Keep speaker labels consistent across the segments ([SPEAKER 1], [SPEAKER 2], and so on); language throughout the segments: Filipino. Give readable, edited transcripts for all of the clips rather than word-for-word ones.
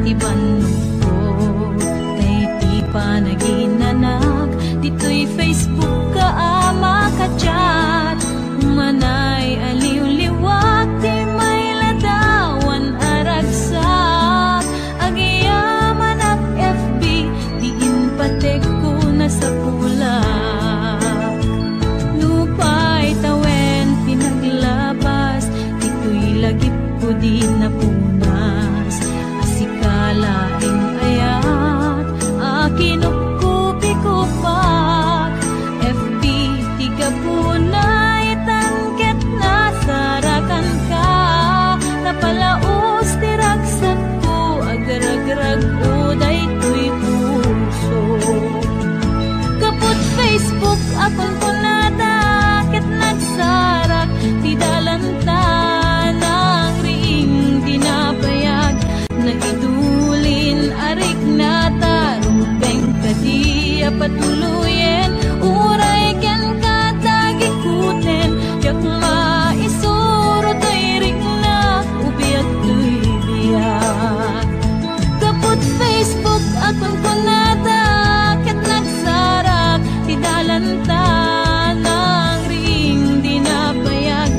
[SPEAKER 1] iban ko kay di pa naginanag. Dito'y Facebook ka makachat, manay aliw-liwat, di may ladawan aragsak. Agiyaman at FB, diin patek ko na sa pulak. Lupay tawen pinaglabas, dito'y lagip ko di napunas. Asikalaing ayat, akinupkupi ko pa. FB tiga punay tangket na sarakan ka. Napalaos tiragsak ko, agar-agrag o daytoy puso. Kaput Facebook akong punata, ket nagsarak ti dalantan ang ring dinapayag. Nagidulin arik na tarubeng kadiya patuluyen, uray ken katagikuten. Yak maisuro to'y rik na ubiyak to'y biyak. Kaput Facebook akong kunata, ket nagsarak ti dalantan ang ring dinapayag.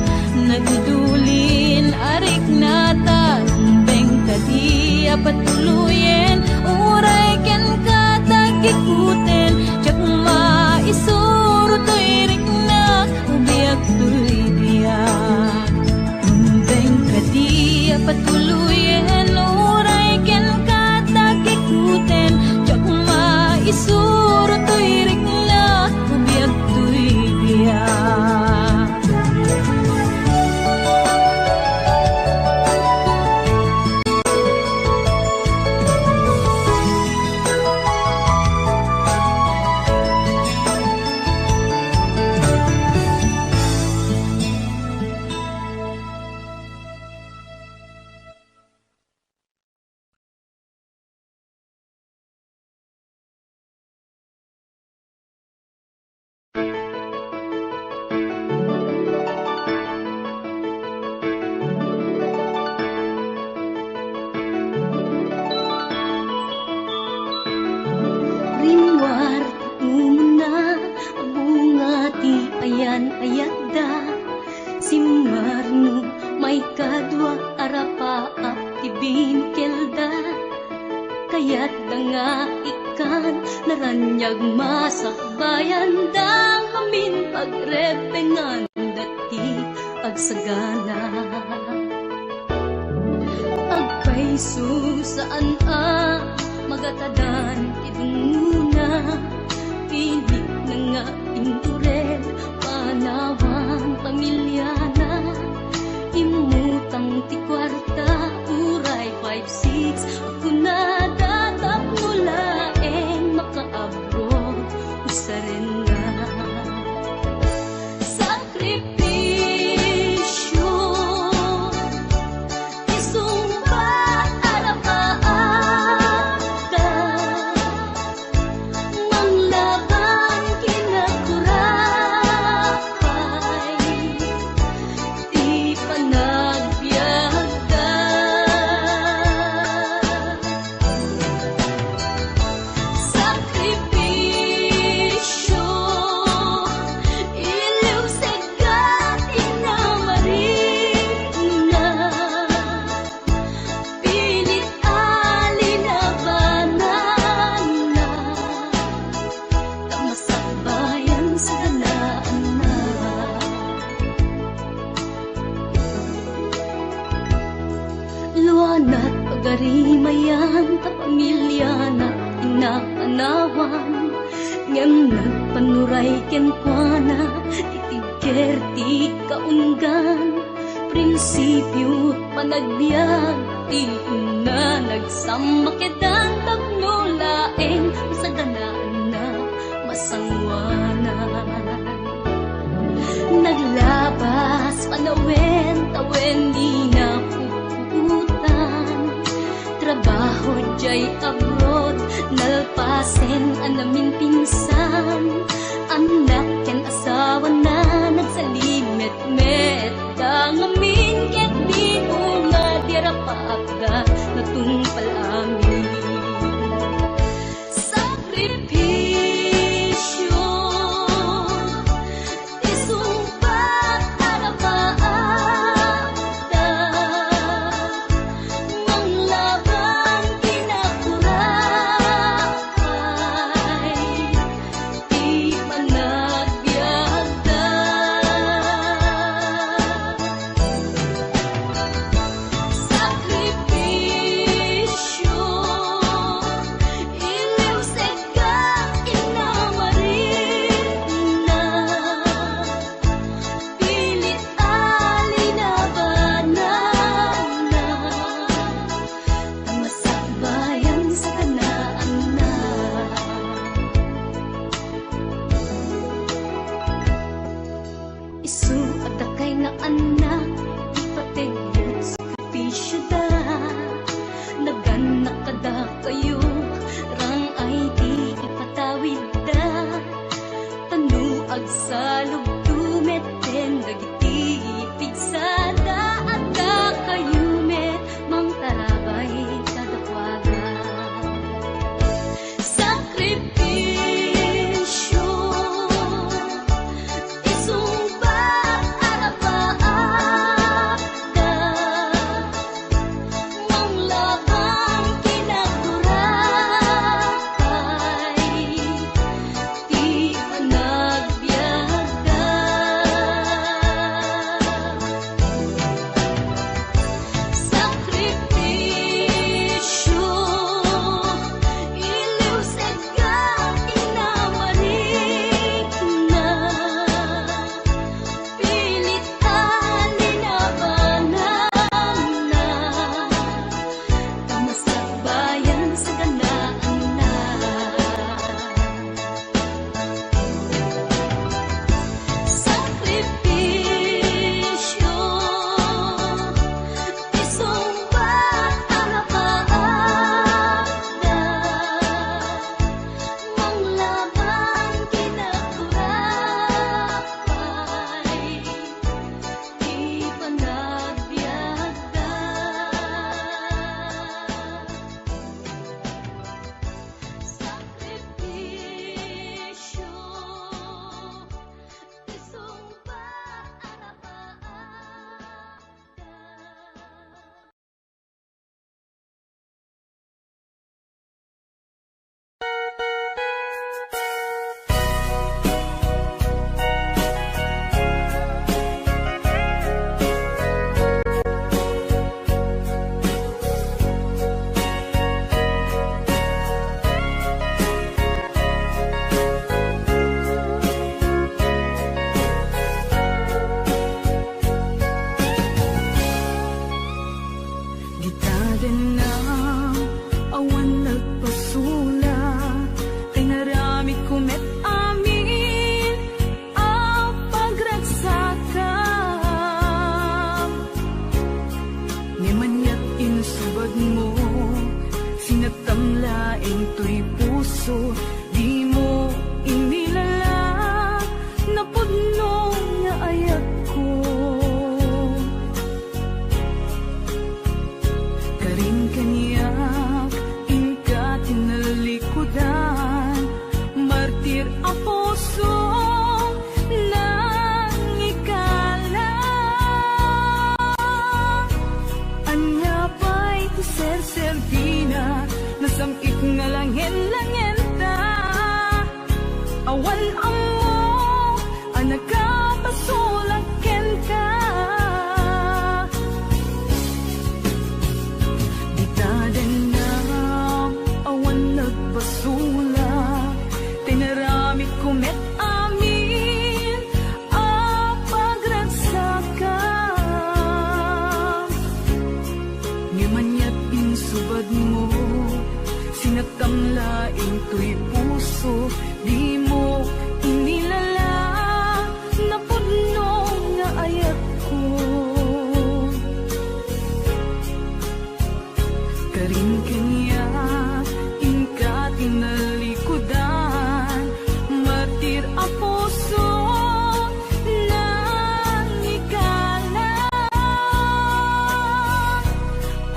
[SPEAKER 1] Nagudulin arik na tarumbeng kadiya patuluyen, uray ken katagikuten. Tiyak maisuro to'y rik na ubiyak to'y biyak. Rumbeng kadiya patuluyen, uray ken katagikuten. Tiyak maisuro to'y rik na ubiyak to'y biyak.
[SPEAKER 2] Rinwar umuna bunga ti ayan ayadda, simmarno may kadwa arapaap ti binkelda. Kayat da nga ikan naranyag masakbayan da, amin pagrepengan dati agsagana. Agpaiso saan magatadan itunguna, pilit na nga induren panawang pamilyana. Imutang ti kwarta uray 5-6, ako na datap mulaeng makaabroad usaren na. Sakripisyo isumbat arapaata, manglaban kinakurapay, di panagbiagda. Sakripisyo iliw segat inamarina, pilit alinabanan na, tamasakbayan sa ganaan na. Luanat pagarimayan ta pamilya na inapanawan, ngem nagpanuray ken kuana itigger ti kaunggan. Prinsipyo panagbiag ti na nagsamakedan tagnulaeng sa ganaan na masangwanan. Naglabas panawen tawen di na puputan, trabaho jay abroad nalpasen anamin pinsan. Anak ken asawa na nagsalimet-met dangamin ket di nga dira paagda natungpal amin.
[SPEAKER 1] Sinagtamlaing to'y puso, di mo inilala, napudno nga ayat ko. Karin kaniyak, ingka tinalikudan, martir ang puso nang ikala. Anya ba'y serserpina, nasamit nga langin-langin ta. Awan ang mo, ang nagkapasulakin ka. Di tadan na, awan nagpasula, tinaramit kumet amin ang pagragsakan. Ngimanyat insubad mo, sinagtamlaing to'y puso, di mo inilala, napudno nga ayat ko. Karin kanya, ingka tinalikudan, martir ang puso nang ikala.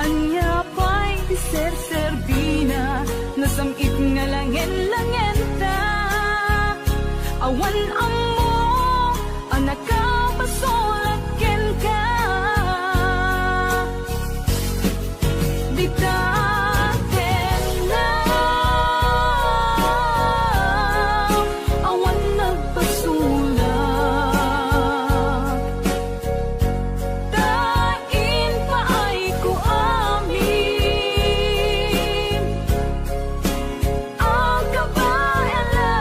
[SPEAKER 1] Anya pa'y serserbina, nasamit nga langin-langin ta. Awan ang mo, ang nakapasulakin ka. Di taten na, awan nagpasulak. Tain pa ay ko amin ang kabayanan.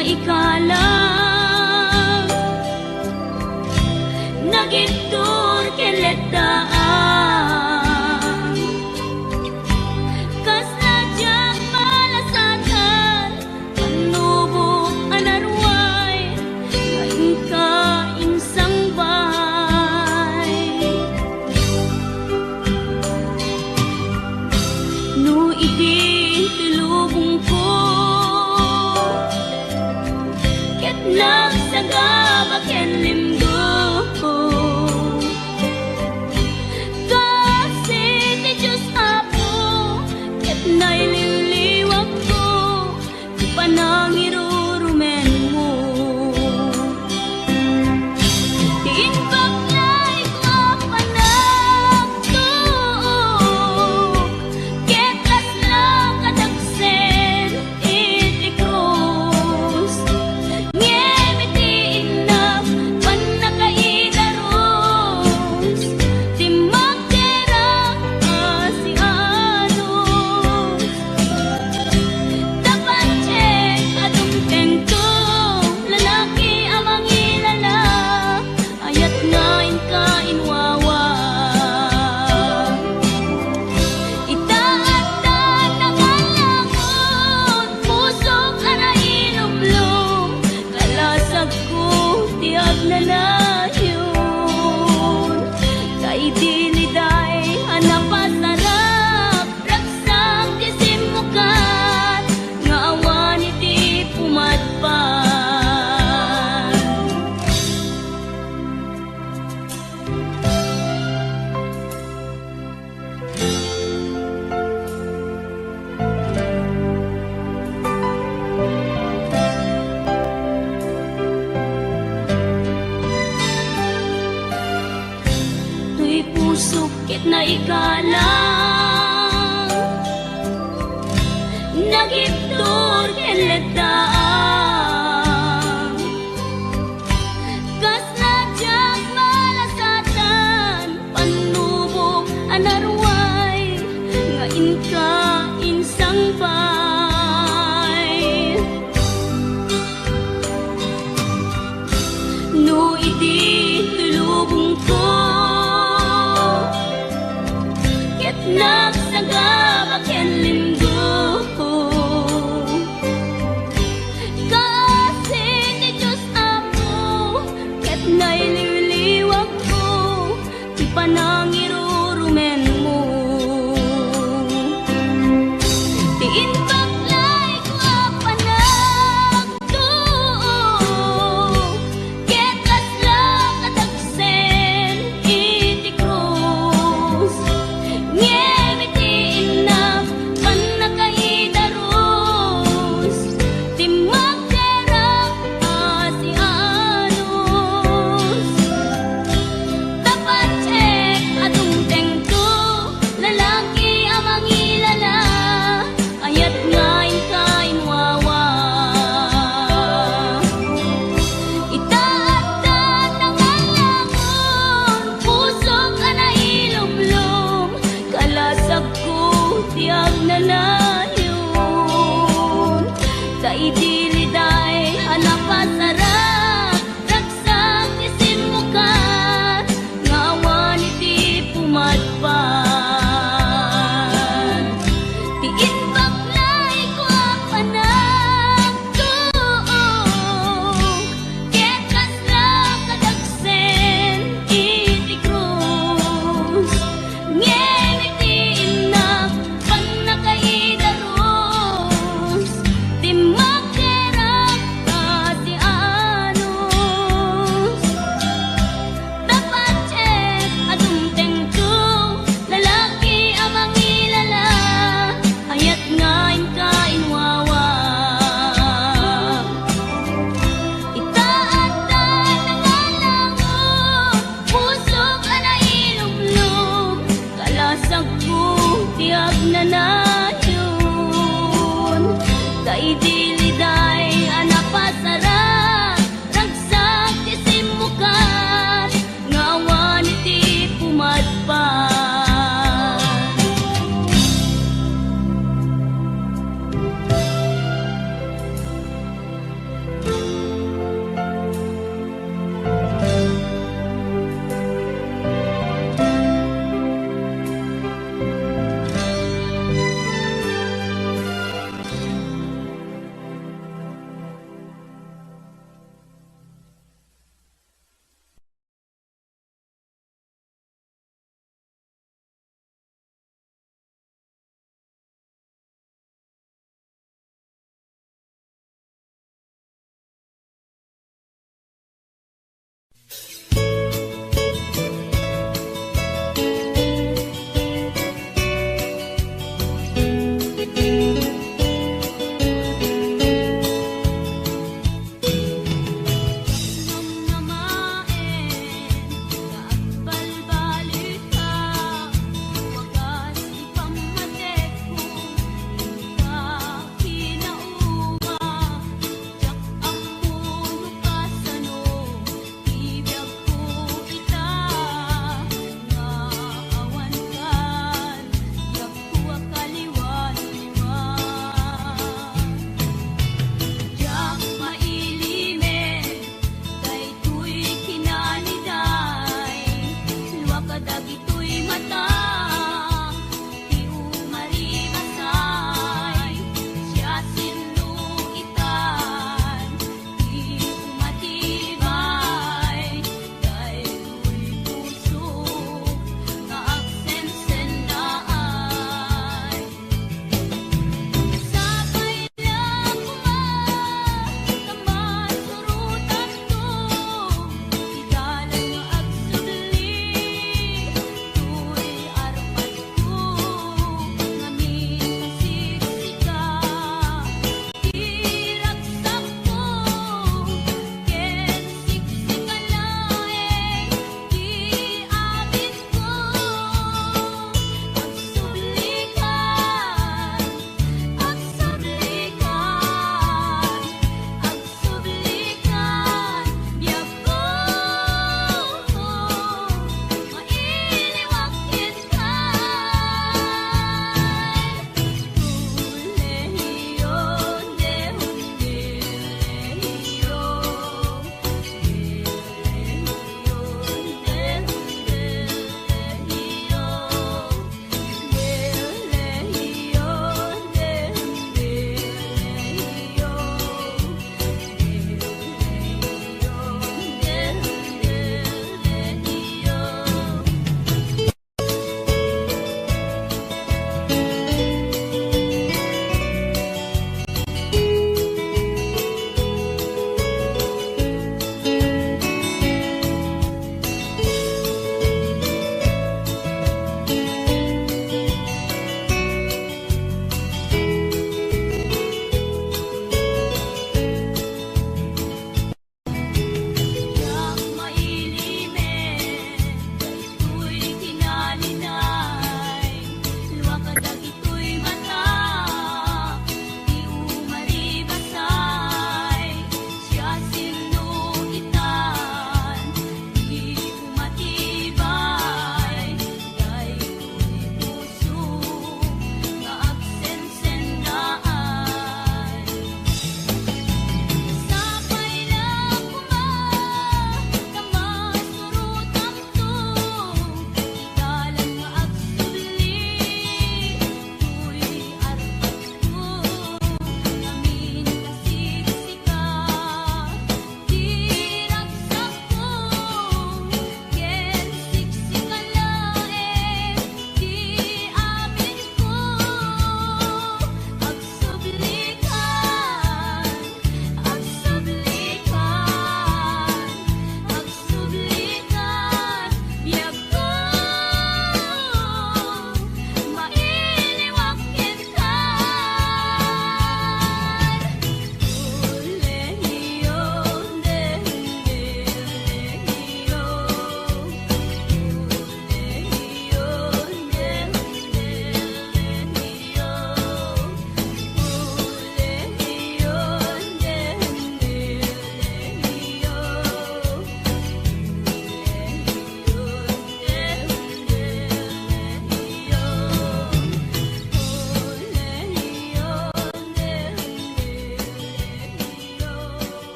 [SPEAKER 2] na ikalang nagitur keletaan kas najak malasatan panubok anarway kain ka insang bay no iti tilubong ko ket nagsagaba ken limgo kasi ti Diyos Apo ket naililiwag ko ti panangirurumen mo ti inbaklay ko panagtuok ket kasla kadagsen iti krus ngem iti inap pannakaidaros ti magderang asianos tapancek adungteng ko lalaki amang ilala ayat ngain ka inwawa itaatan nangalangon pusok ana ilumlum kalasag ko tiag nanayon kay diliday hanapasarap raksak ti simukan nga awan iti pumadpan tuy pusok ket na ikalang nagiptur keletaan kas najak malasatan panubok anarway nga inka insang bay no iti tulubong ko ket nagsagaba ken linggo kasi ti Diyos Apo ket naililiwag ko ti panangirurumen mo ti inbaklay ko panagtuok ket kasla kadagsen iti krus ngem iti inap pannakaidaros ti magderang asianos tapancek adungteng ko lalaki amang ilala ayat ngain ka inwawa itaatan nangalangon pusok ana ilumlum kalasag ko tiag nanayon kay diliday hanapasarap raksak ti simukan nga awan iti pumadpan ti inbaklay ko panagtuok ket kasla kadagsen iti krus ngem iti inap pannakaidaros ti magderang asianos tapancek adungteng ko lalaki amang ilala ayat ngain ka inwawa itaatan nangalangon pusok ana ilumlum kalasag ko tiag nanayon kay diliday hanapasarap ragsak ti simukan nga awan iti pumadpan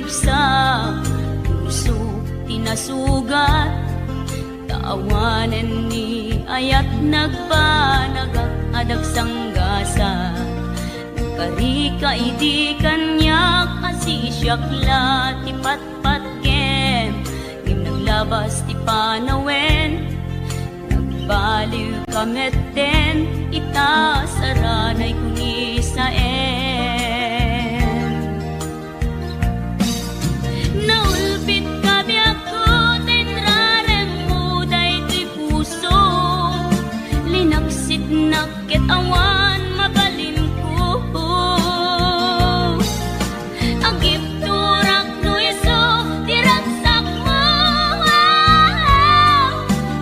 [SPEAKER 2] idag sa puso tinasugat. Taawanan ni ayat nagbanagak adag sanggasa. Nagkarika idi kanyak asisyakla ti patpatkem. Ngim naglabas ti panawen, nagbaliw kamet den ita saranay kuni saen. Naulpit kabi ako tenrarem mo daytoy puso, linaksit nakit awan mabalin ko. Agip turak no iso tiragsak mo,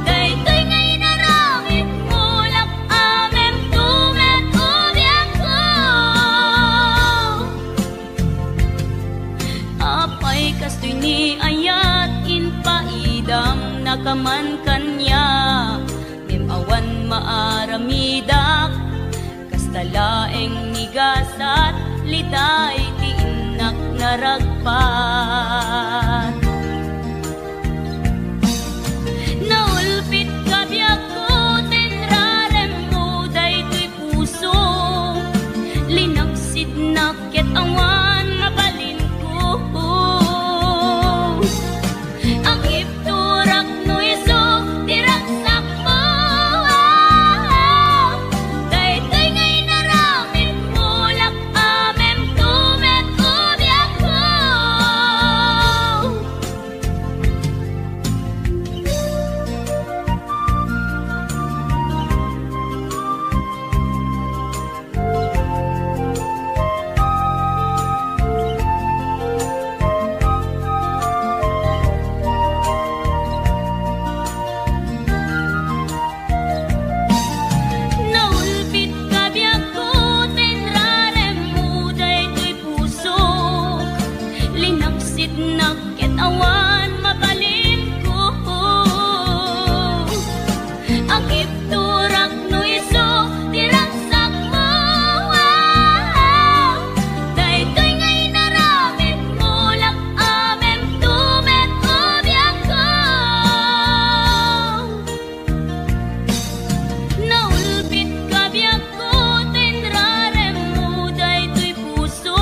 [SPEAKER 2] daytoy ngay naramit mo lak amem tumet ubiak ko. Apay kastoy ni ayat inpaidam nakaman kanya, awan maaramidak kastalaeng nigasat litay ti inak naragpat. Naulpit kabiyak ko tenrarem mo daytoy puso, linaksid nakit awan mabalin ko. Ang ipturak no iso tiragsak mo, daytoy ngay naramit mo lak amem tumet ubiak ko. Naulpit kabiyak ko tenrarem mo daytoy puso, linaksit nakit awan mabalin ko. Ang ipturak no iso tiragsak mo, daytoy ngay naramit mo lak amem tumet ubiak ko. Naulpit kabiyak ko tenrarem mo daytoy puso,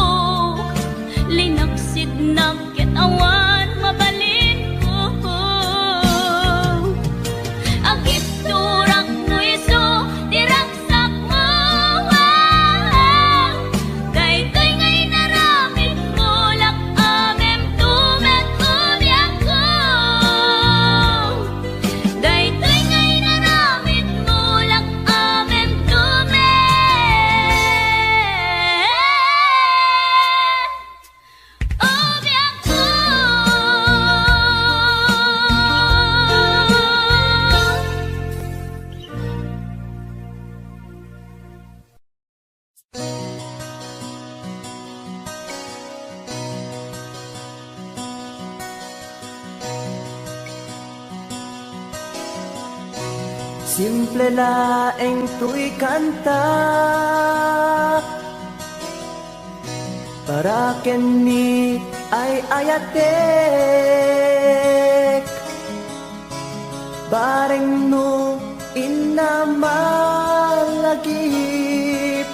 [SPEAKER 2] linaksid nakit awan mabalin ko. Ang ipturak no iso tiragsak mo, daytoy ngay naramit mo lak amem tumet ubiak ko. Daytoy ngay naramit mo lak amem tumet ubiak ko.
[SPEAKER 3] Simple laeng tuy kanta para kenni ay ayatek, bareng no inamalagip,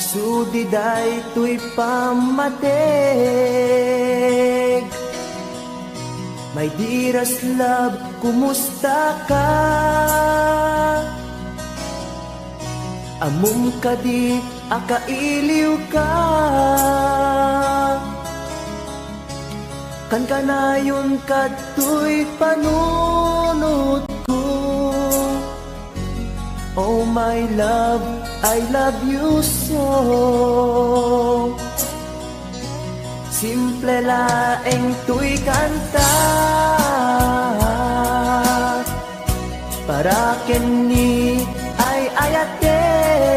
[SPEAKER 3] sudiday tuy pamatek. My dearest love, kumusta ka? Amum ka di akailiw ka, kan kanayon kato'y panunod ko. Oh my love, I love you so. Simple laeng tuy kanta para kenni ay ayatek,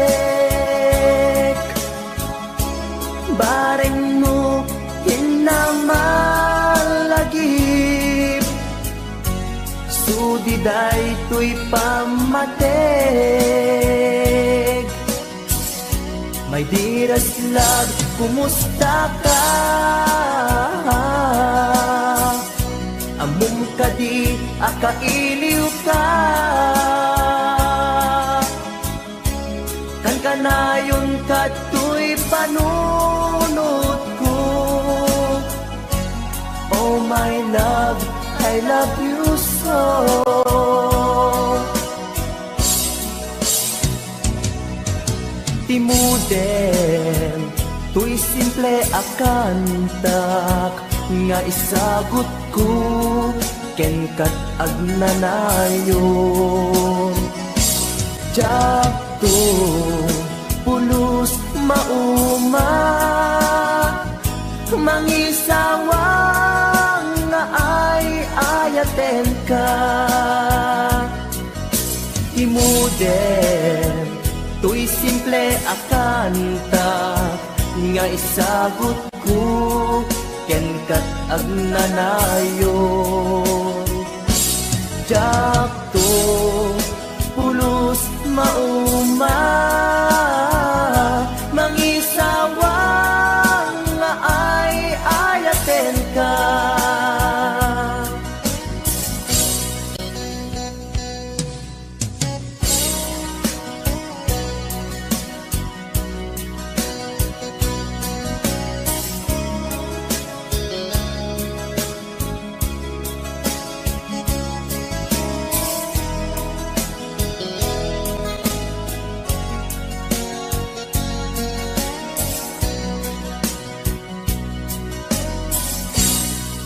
[SPEAKER 3] bareng mo hinamalagip, sudiday tuy pamatek. My dearest love, kumusta ka? Among kadi akailiw ka. Kan kanayon katoy panunod ko. Oh my love, I love you so. Timuden, tuy simple akantak nga isagot ko ken kat agnanayon. Jakto pulos mauma mangisawang nga ay ayaten ka. Timuden, tuy simple akanta nga isagot ko ken kat agnanayon. Jakto pulos mauma mangisawang nga ay ayaten ka.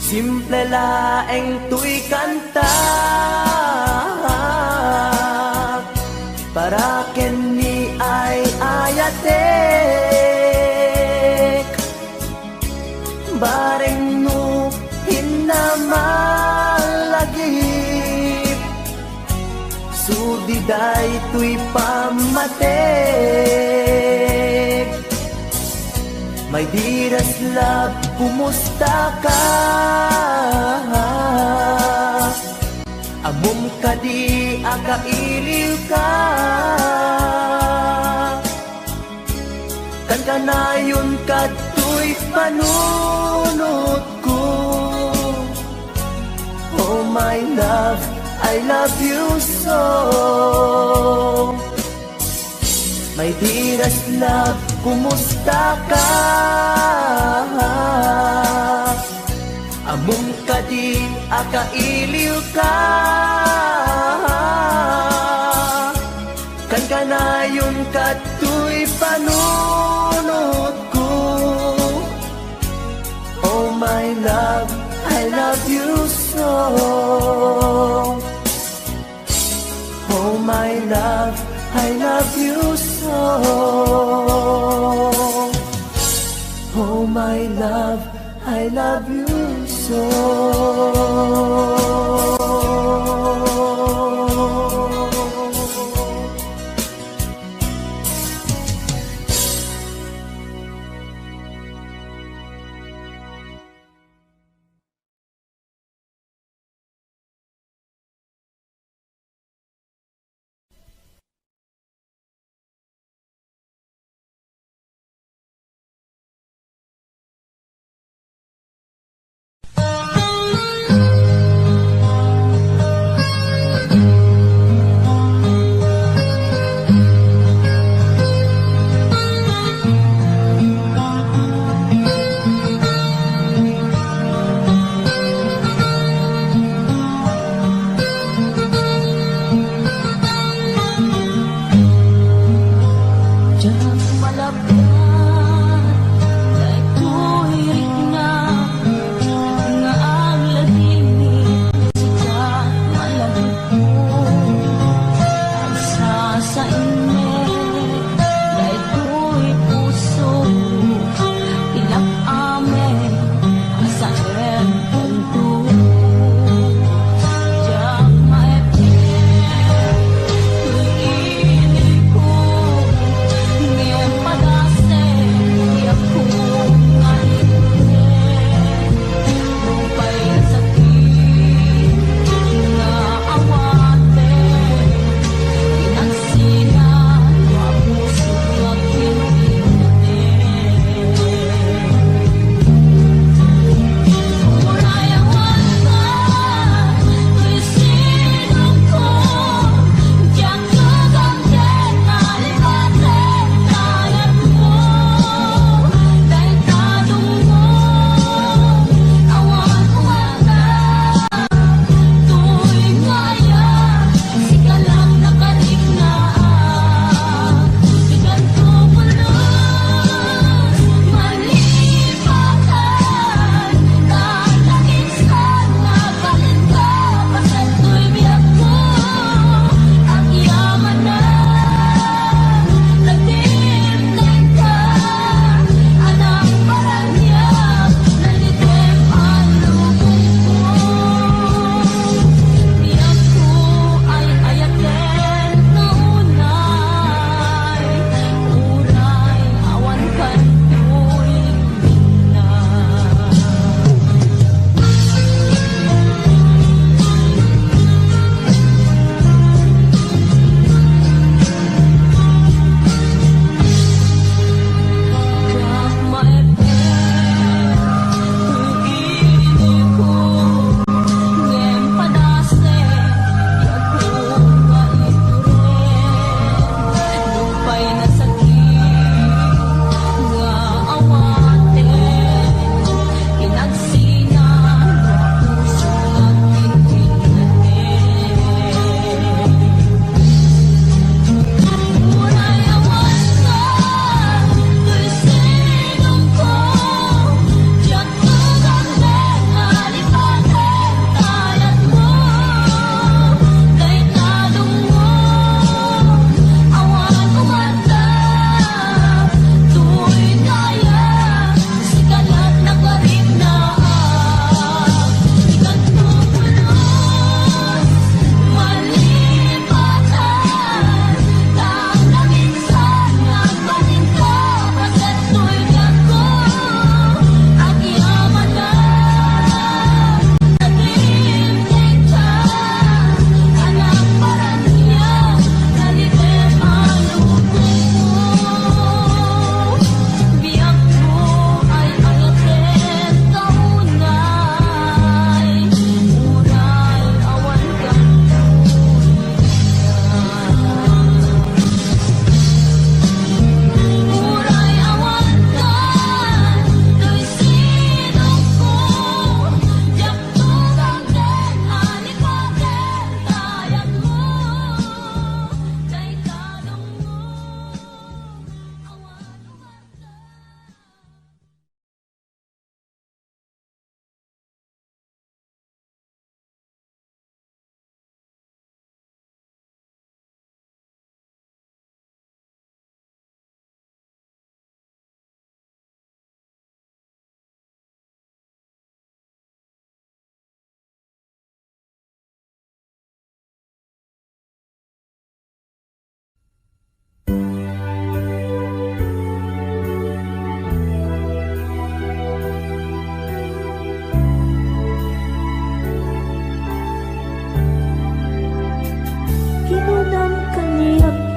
[SPEAKER 3] Simple laeng tuy kanta para ken ni ay ayatek. Bareng no hinamalagip sudiday tuy pamatek. My dearest love, kumusta ka? Amom kadi akailiw ka. Kan kanayon katoy panunod ko. Oh my love, I love you so. My dearest love, kumusta ka? Among kadi akailiw ka. Kan kanayon katoy panunod ko. Oh my love, I love you so. Oh my love, I love you so. Oh my love, I love you so.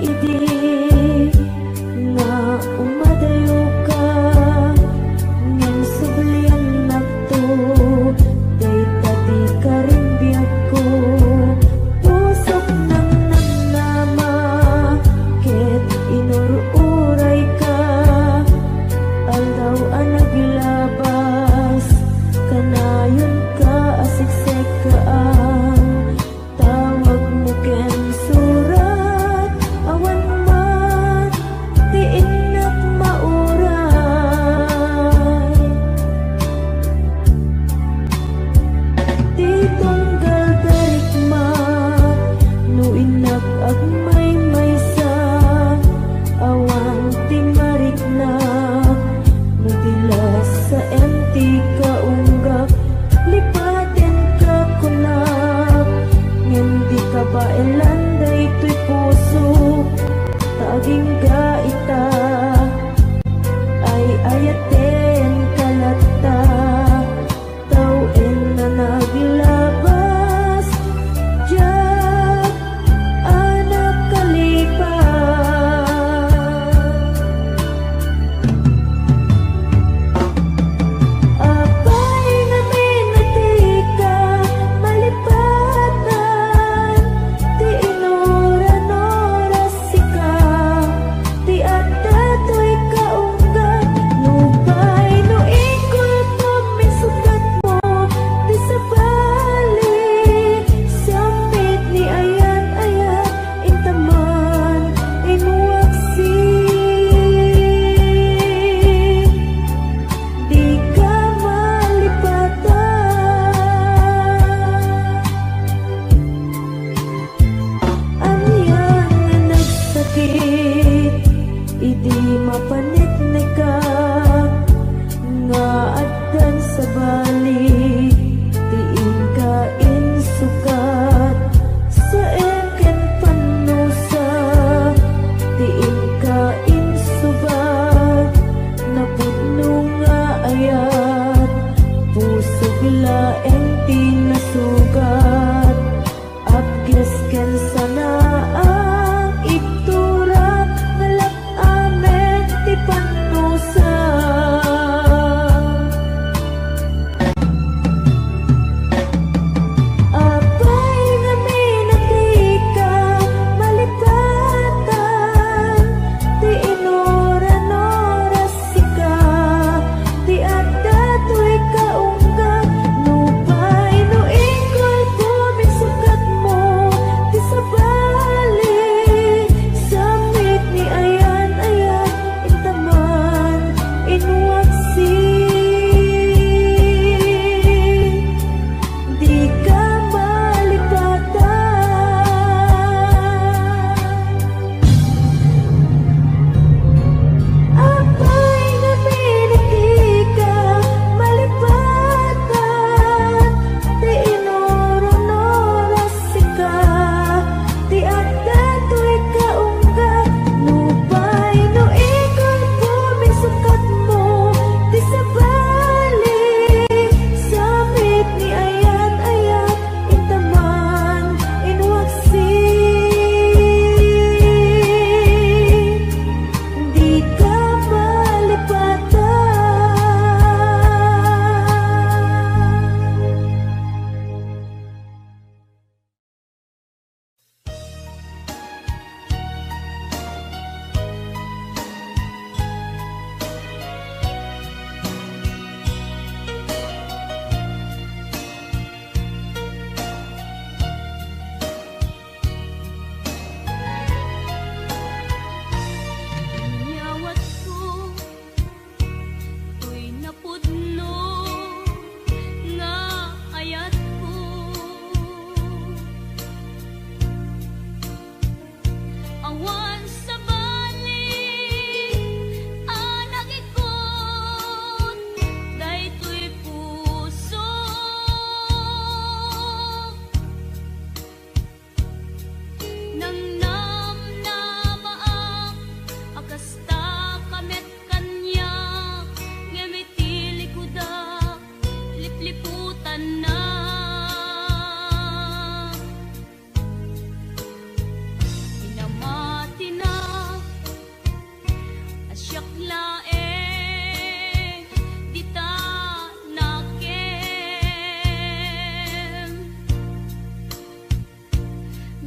[SPEAKER 4] idi nga umadayo ka ngin sublian nagto day tati ka rin biyag ko pusok ng namnama ket inururay ka aldaw ang naglabas kanayon ka asiksek ka ang tawag mo ken surat awan man ti inak mauray ti tunggal darikma no inak agmay maysa awan ti mariknak no dilas sa empty ka unggap lipaten ka kunap ngem di ka ba elanday to'y puso taging gaita ay ayaten kalata tawin na naglabas diyan anak kalipas apay nga minati ka malipatan ti inoran-oras sika ti adda to'y kaunggat nupay no ingkol po minsukat mo ti sabali sampit ni ayat-ayat intaman inuwaksi di ka malipatan anyan nga nagsakit idi mapanit na ka nga addan sa bali tiin ka insukat sa engken panusa tiin ka insubat napudno nga ayat pusog laeng tinasugat abges ken sana ang iktura nalak amen ti panusa apay nga minati ka malipatan ti inoran-oras sika ti adda to'y kaunggat nupay no ingkol po minsukat mo ti sabali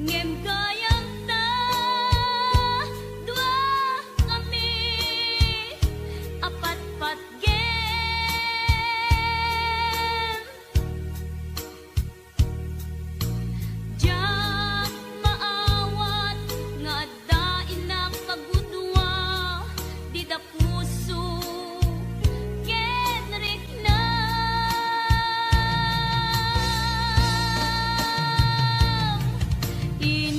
[SPEAKER 2] ngem kayang ta dua kami apat-pat gem jak maawat nga dain na pagudwa di da puso Kenrik na in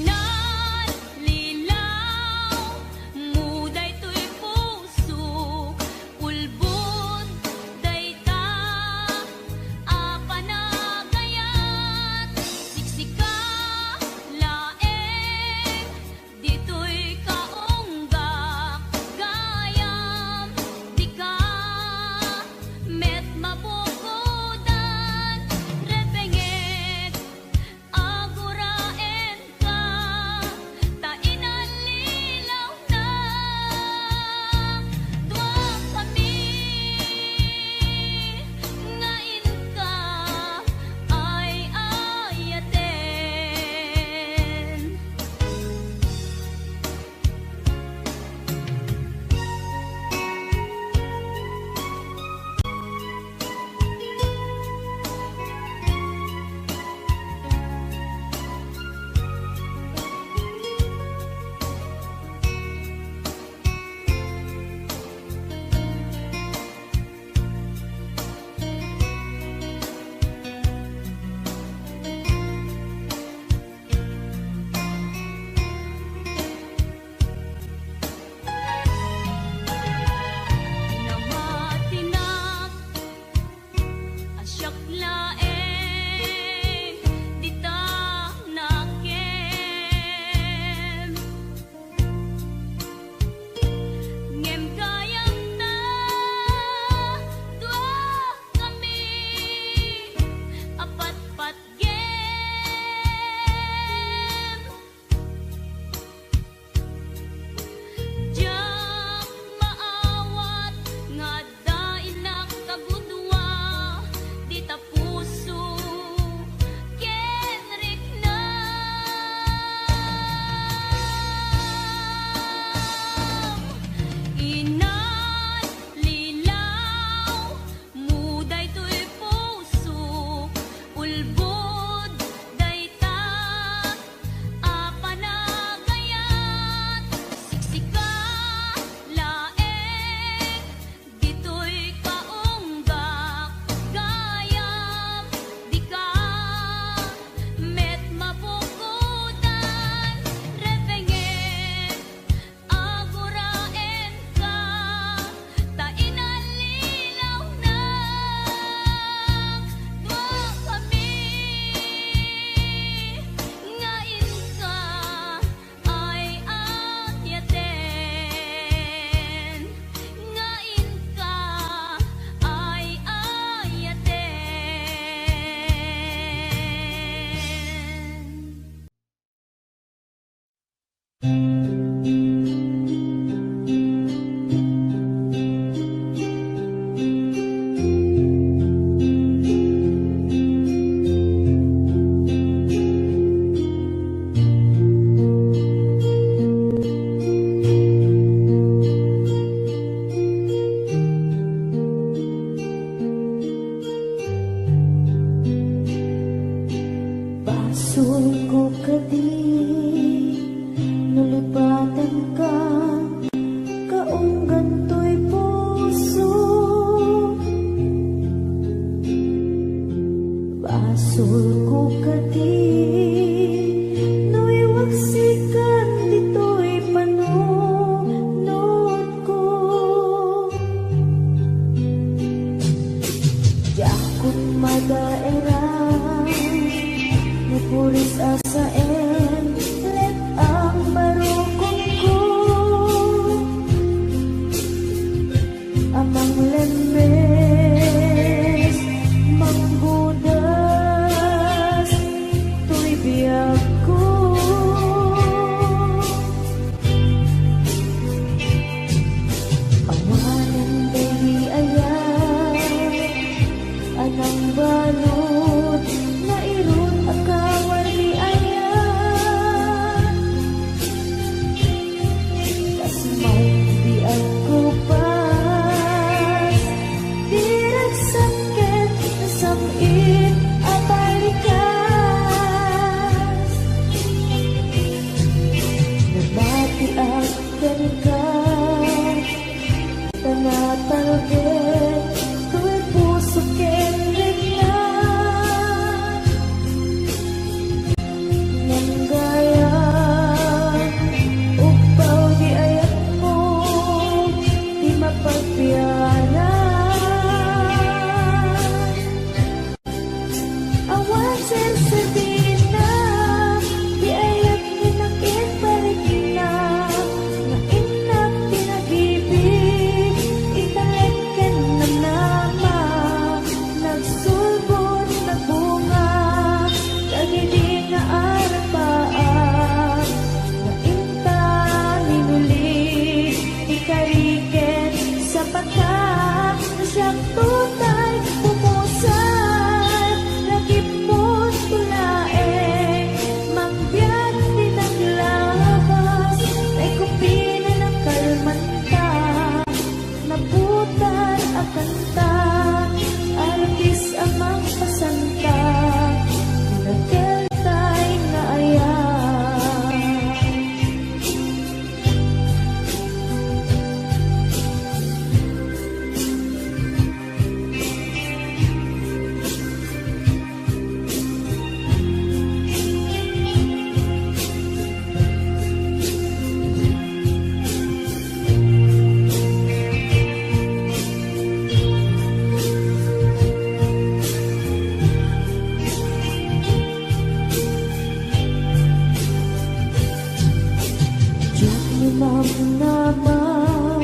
[SPEAKER 4] naman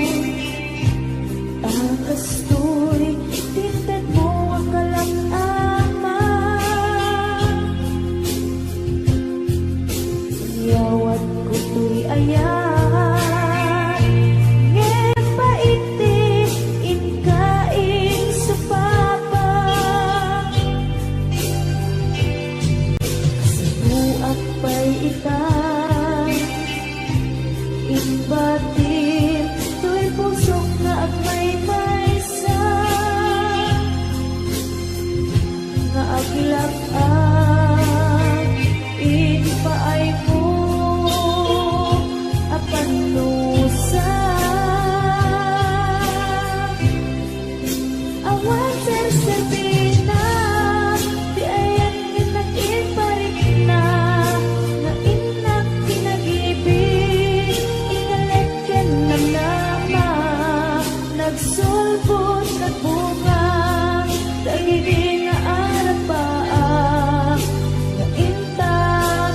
[SPEAKER 4] akas to'y tinted mo ang kalak-aman. Yawat ko to'y ayan ngepaiti inkain sa papa. Sa buak pa'y itang imbatin to'y pusok na at may maysa nga agilap ang inpaay ko apan nusa awan sersebina di ayan ginag-iparik na nga inak pinag-ibig ingalekyan ng nama nagsulbot nagbunga dagiti nga arapaa nga inta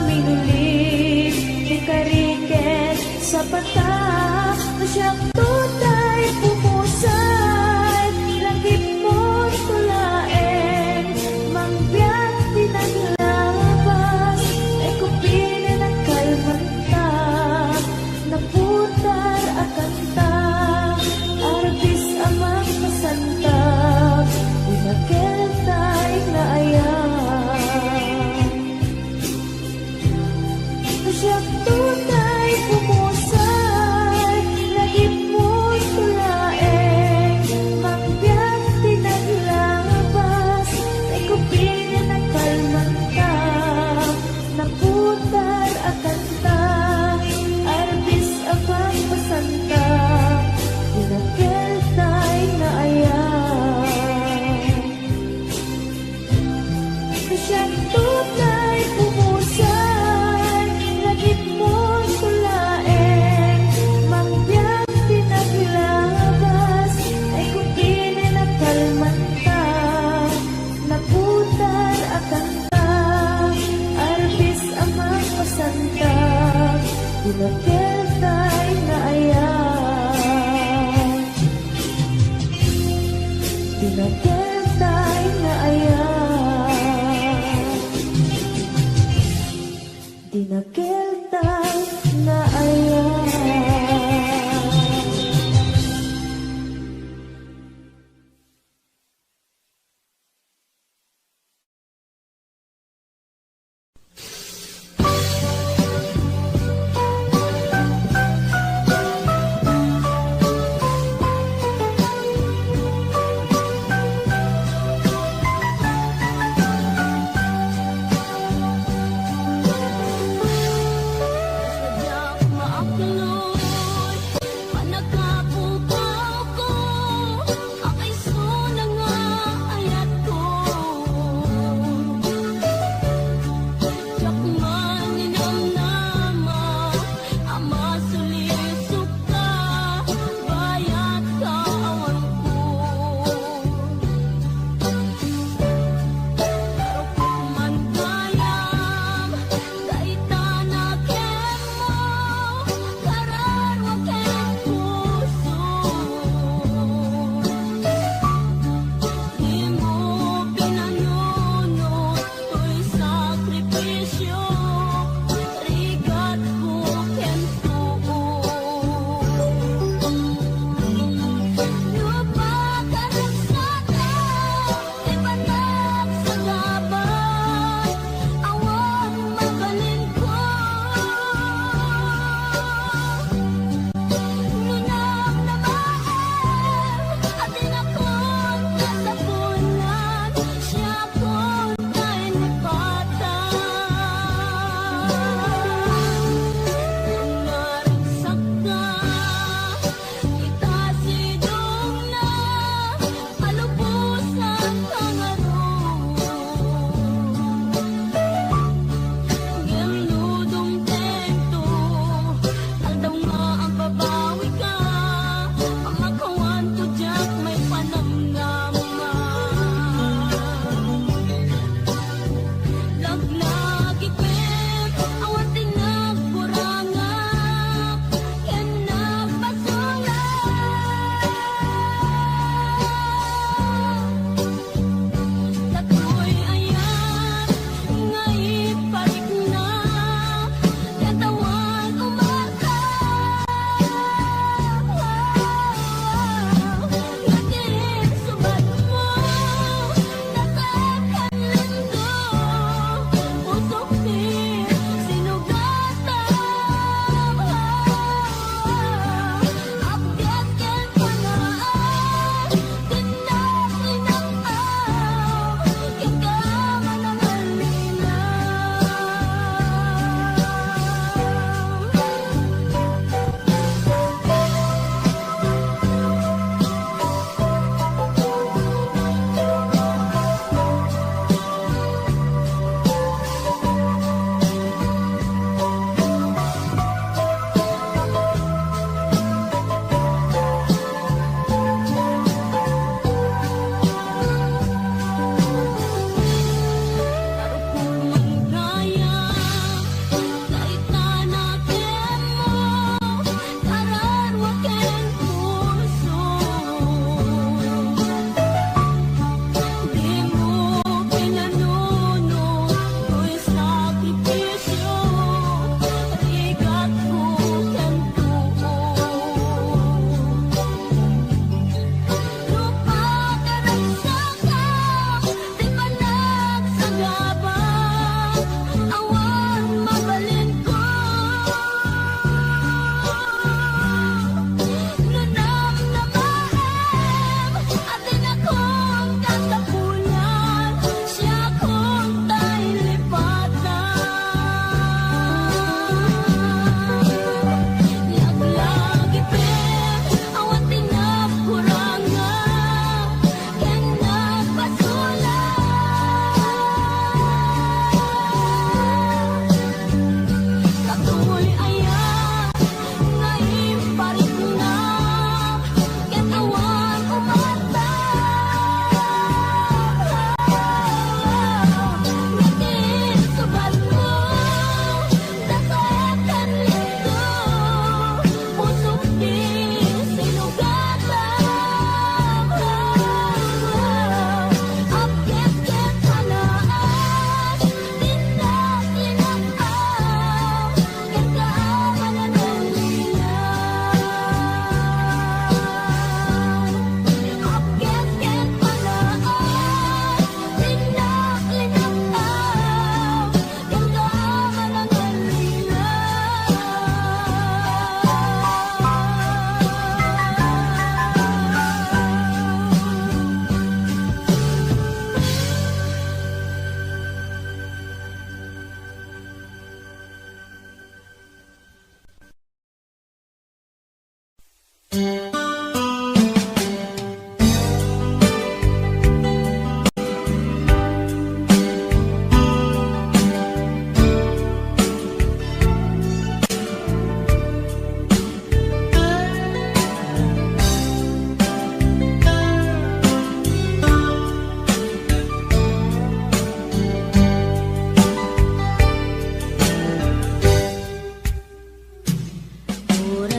[SPEAKER 4] minulit di kariket sa pata na siyang tutay pumusay langit mo tulaen mangbiyak pinaglabas ay kupinin ang kalmanta naputar akanta arbis amang masantag inakeltay na ayan siyang tunay pumusay lagip mo tulaeng mangbiyak pinaglabas ay kupinin ang kalmanta naputar akanta arbis amang masanta inakeltay na ayan siyang tunay pumusay lagip mo tulaeng mangbiyak pinaglabas ay kupinin ang kalmanta naputar akanta arbis amang masanta inakeltay na ayan inakeltay na ayan dinakeltay na ayan.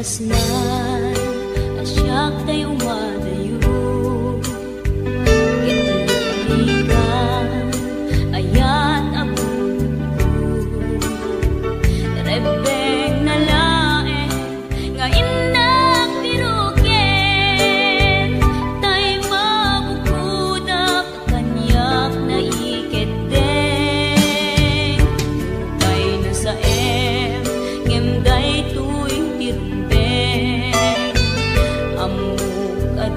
[SPEAKER 2] kasnan asyak tayo madayo itlikan ayat abu rebeng na lae nga inak piruken tay mabukudak kanyak na iketeng tay na sa ngemday tuwing tirumbeng amuk at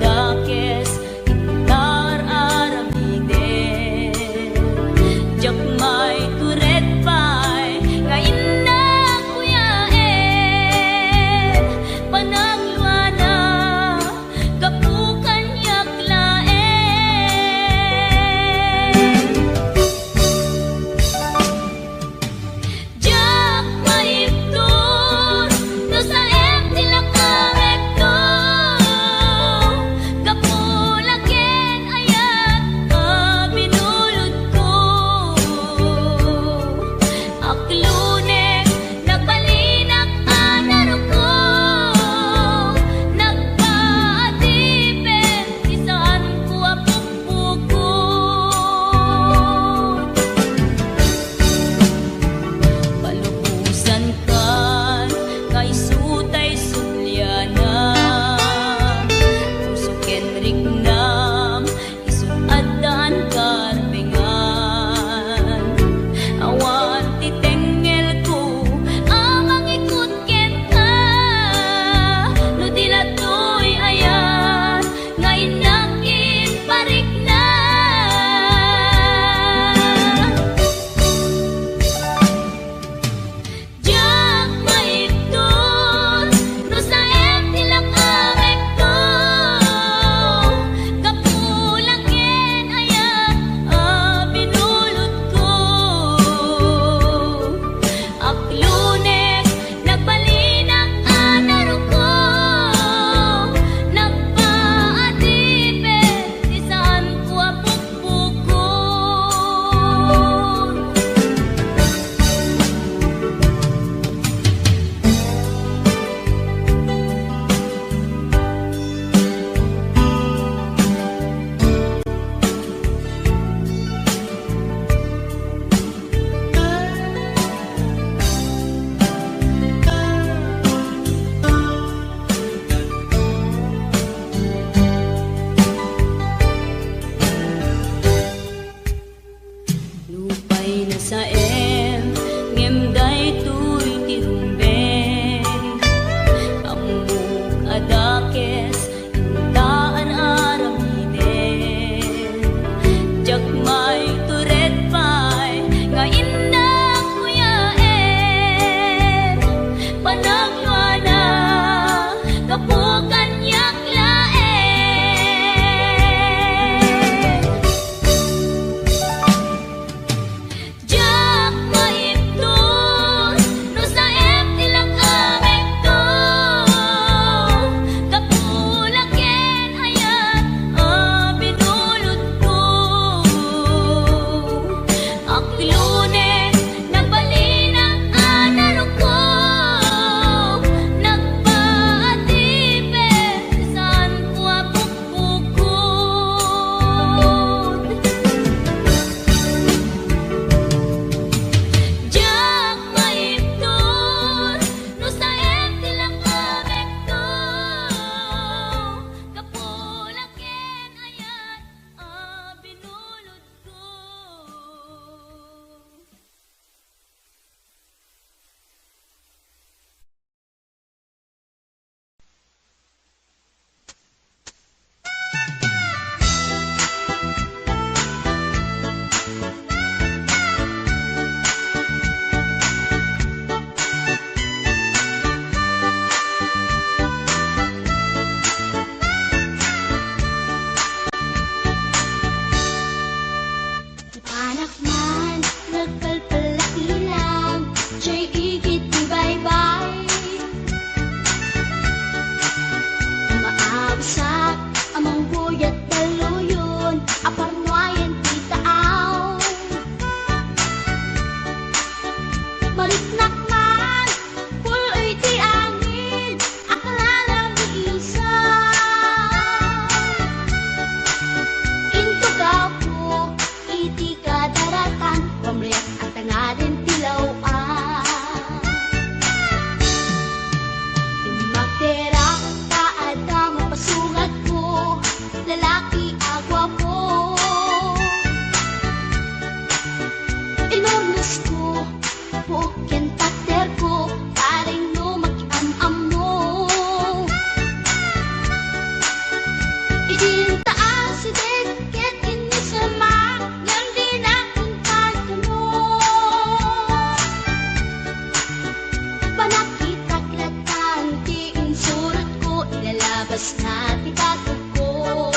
[SPEAKER 2] Mas nati katuko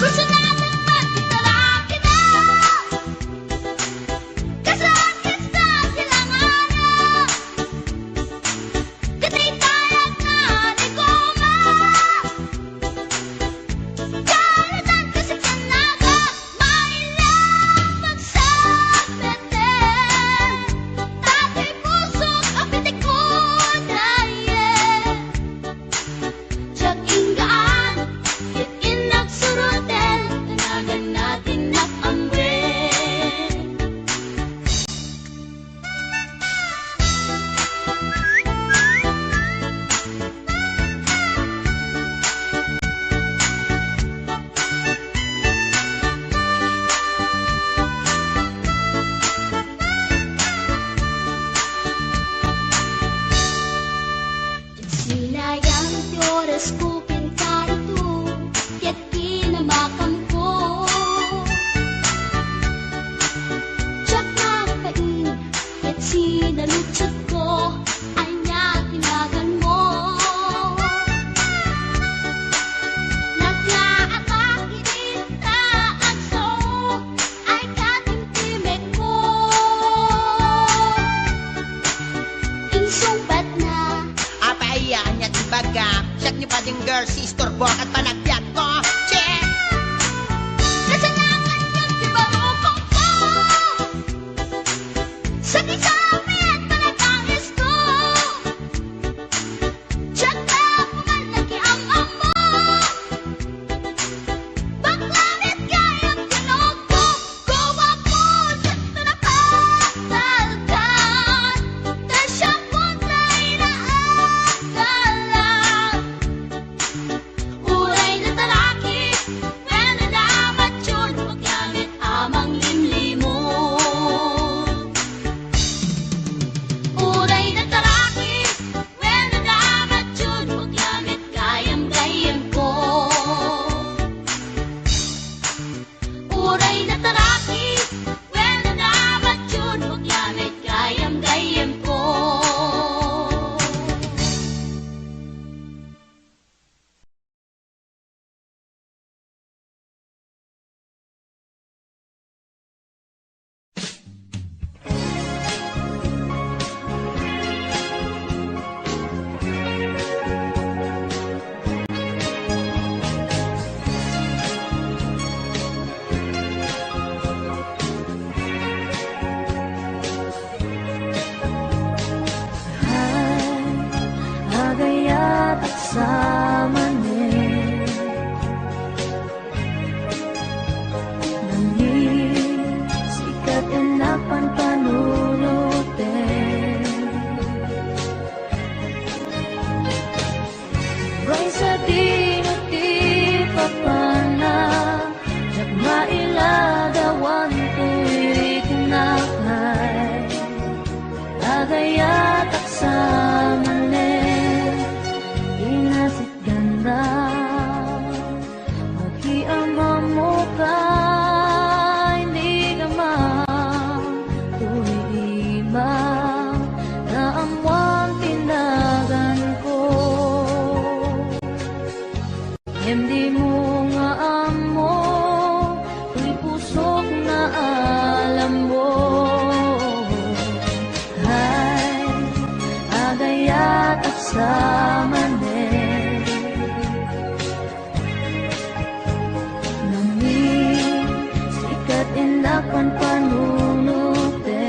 [SPEAKER 2] Gusto natin magkitala kita Kasakit sa silanganan Katay tayag na di goma Kalitan kasi kanaga Mailang magsabeten Tatay pusok apitik ko dayen Tiyag inggaan Kit inagsurutin Tanagan natin nakamben Sinayang ti oras ko pinkarito Ket kinamakam ko Tsak nagpain Ket sinalutsot ko Ay niya tinagan mo Naglaatang inita ang so Ay katimtimek ko Insumpat na
[SPEAKER 5] Apaiyan niya tibaga Siyak ni pading girl, sister, bok at panagbiag ko Check!
[SPEAKER 2] Kasalanan yung tibarokong ko Sa kisami at panagkangis ko Tsak na mga nakiamam mo Baklamit kayang tinog ko Gawa ko sa tunapatalkan Tasya po na inaagalan Uray na talaki Pwede dapat yun Paggamit amang limlimo Uray na talaki Pwede dapat yun Paggamit gayam-gayam ko Uray na talaki Pwede dapat yun Paggamit gayam-gayam ko
[SPEAKER 4] Agayat at samanin Nangin sikat enapan panunutin Ray sa dinuti papana Jak mailadawan tuwik nakay Agayat at samanin Inasit ganda Maghiamam mo ka Hindi ka tuwimang Na amwang tinagan ko Hindi mo nga amo Tuy pusok na alam mo Hay agayat at samanin Nangin sikat inapan panunutin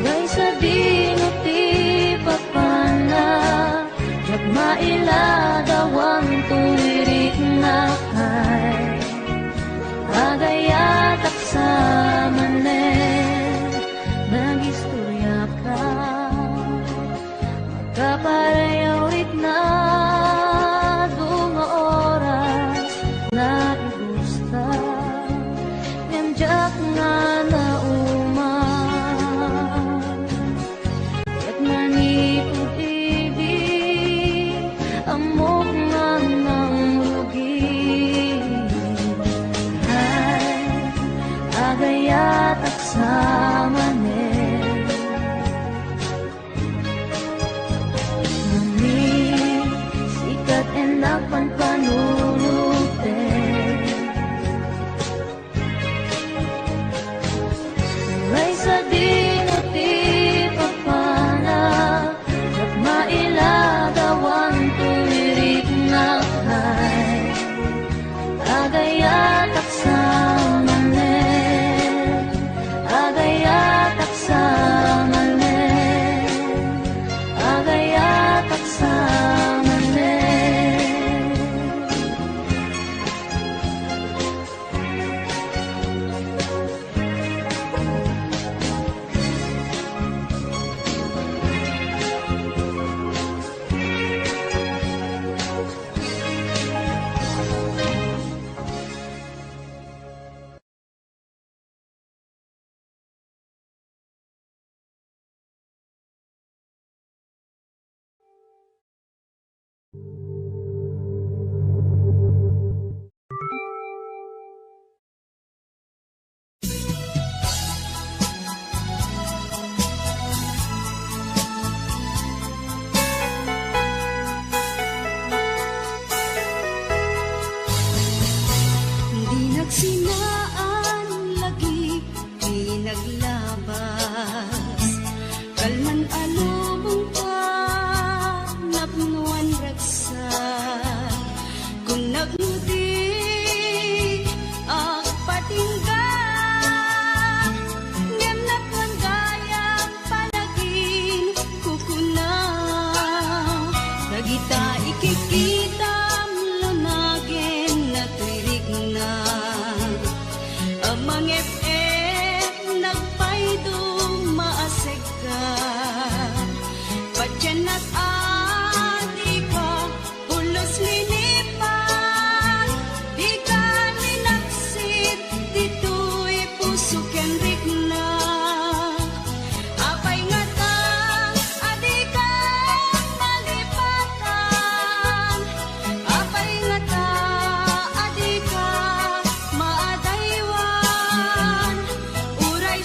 [SPEAKER 4] Uray sa dinuti papana Jak mailadawan tuwirik na kay Agayat at samanin Nagistorya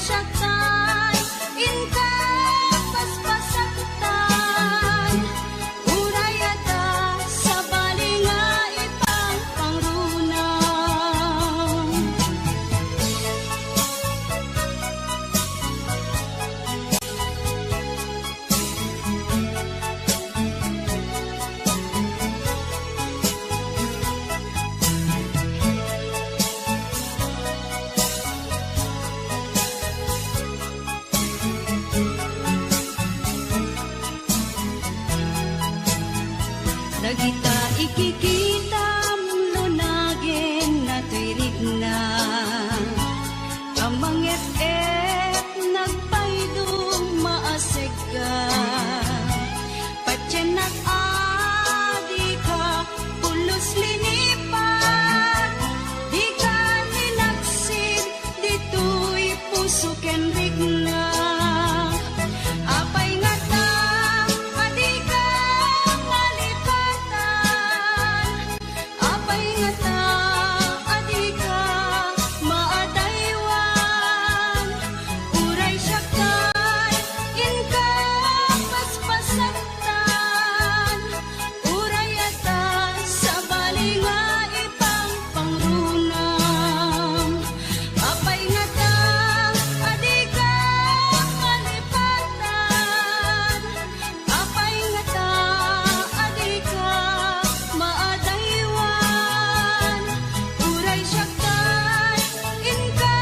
[SPEAKER 2] syakay inka paspasaktan uray ada sa balinga ipang pangrunang. Dagita ikikita lunagin na tuirig na amang nagpaydong maaseg ka patyanak adi ka pulos linipan di ka ninaksid dito'y puso ken rigna apay nga ta adi ka malipatan apay nga ta adi ka maadaywan uray syakay inka paspasaktan uray ata sa balinga ipang pangrunang apay nga ta adi ka malipatan apay nga ta adi ka maadaywan uray syakay inka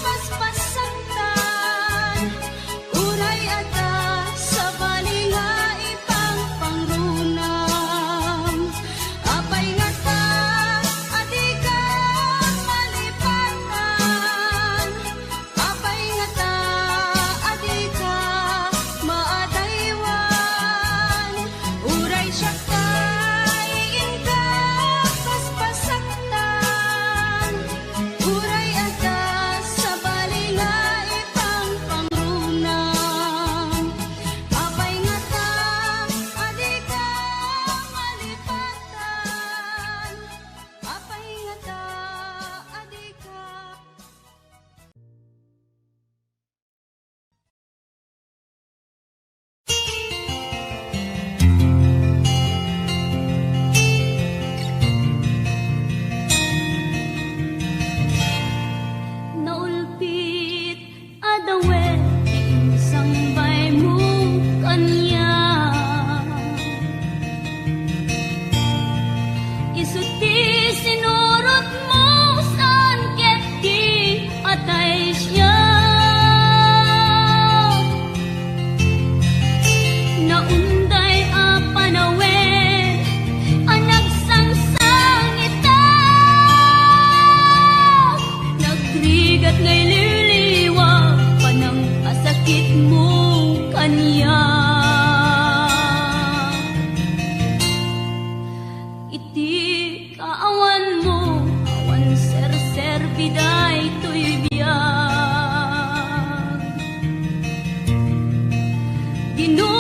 [SPEAKER 2] paspasaktan uray ata sa balinga ipang pangrunang apay nga ta adi ka malipatan apay nga ta adi ka maadaywan uray syakay inka paspasaktan uray ata sa balinga ipang pangrunang apay nga ta adi ka malipatan apay nga ta adi ka. Naulpit adawen isang bay mo kanya isuti sinurot mo saan keti atay siya naunday a panawen anak sangsang ita nagrigat ngay liliwa panang asakit mo kanya iti kaawan mo awan ser biday to'y biyag Ginoo